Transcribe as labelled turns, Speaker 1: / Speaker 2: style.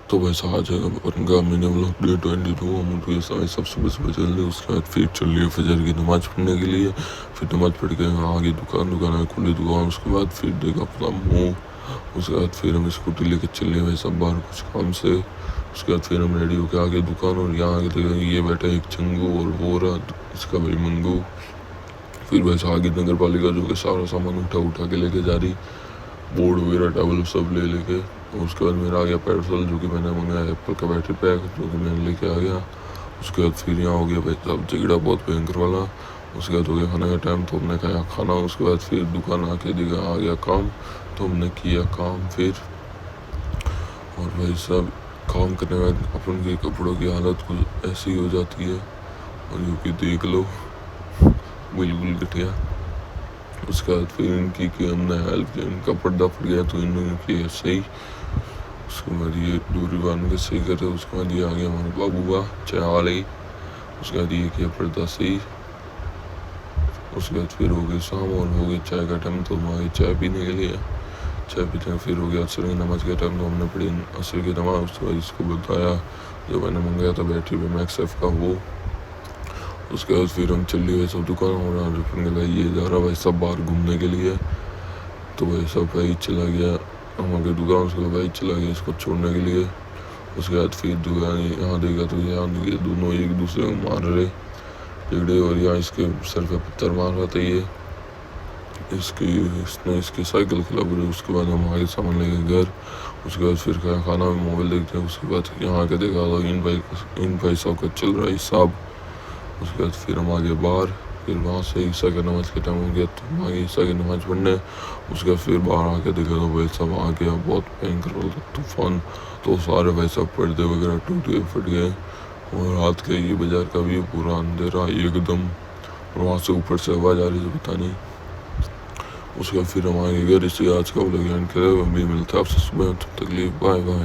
Speaker 1: तो वैसा आज उनका मैंने व्लॉग डे 22 हम उनको ये समय सब सुबह सुबह चल रहे। उसके बाद फिर चल लिए फजर की नमाज़ पढ़ने के लिए। फिर नमाज़ पढ़ के आगे दुकान खुली दुकान। उसके बाद फिर देखा अपना मुँह। उसके बाद फिर हम स्कूटी लेके चले भाई सब बाहर कुछ काम से। उसके बाद फिर हम रेडी होकर आगे दुकान और यहाँ आगे देखा ये बैठा एक चंगू और वो रहा इसका भाई मंगू। फिर वैसा आगे नगर पालिका जो कि सारा सामान उठा के लेके जा रही, बोर्ड वगैरह टावल सब ले लेके। उसके बाद मेरा आ गया पेट्रोल जो कि मैंने मंगाया एप्पल का बैटरी पैक जो कि मैंने लेके आ गया। उसके बाद फिर यहाँ हो गया भाई साहब झगड़ा बहुत भयंकर वाला। उसके बाद हो गया खाने का टाइम तो हमने खाया खाना। उसके बाद फिर दुकान आके देखा आ गया काम तो हमने किया काम फिर। और भाई साहब काम करने के बाद अपन के कपड़ों की हालत कुछ ऐसी हो जाती है और जो कि देख लो बिल्कुल घटिया। उसके बाद फिर इनकी कि हमने हेल्प की, इनका पर्दा फट गया तो इन्होंने किया सही। उसके बाद ये डोरी बांध के सही करे। उसके बाद ये आ गया हमारे बाबू का चाय आ रही। उसके बाद ये किया पर्दा सही। उसके बाद फिर हो गई शाम और हो गई चाय का टाइम तो हम आ गए चाय पीने के लिए। चाय पीते फिर हो गया असर की नमाज का टाइम तो हमने पढ़ी असर की नमाज। उसके बाद इसको बताया जो मैंने मंगाया था बैटरी पे मैक्सएफ का वो। उसके बाद फिर हम चल लिए सब दुकान और भाई ये जा रहा भाई सब बाहर घूमने के लिए। तो भाई सब भाई चला गया हम आगे दुकान। उसके बाद भाई चला गया इसको छोड़ने के लिए। उसके बाद फिर दुकान यहाँ देखा तो यहाँ देखे दोनों एक दूसरे को मार रहे झगड़े और यहाँ इसके सर पे पत्थर मार रहा था ये इसने इसकी साइकिल खिला रही। उसके बाद हम आगे सामान लेके घर। उसके बाद फिर खाना में मोबाइल देखते हैं। उसके बाद यहाँ आके देखा तो इन भाई साहब का चल रहा है हिसाब। उसके बाद फिर हम आगे बाहर। फिर वहाँ से ईसा की नमाज़ का टाइम हो गया तो हम आगे ईसा की नमाज़ पढ़ने। उसके बाद फिर बाहर आके देखा तो भाई साहब आ गया बहुत भयंकर तूफान। तो सारे भाई साहब पर्दे वगैरह टूट गए फट गए और रात का ये बाजार का भी पूरा अंधेरा एकदम और वहाँ से ऊपर से आवाज़ आ रही थी पता नहीं। उसके बाद फिर हम आगे घर। इससे आज का व्लॉग एंड करें। अभी मिलता है आपसे सुबह तब तक लिए बाय बाय।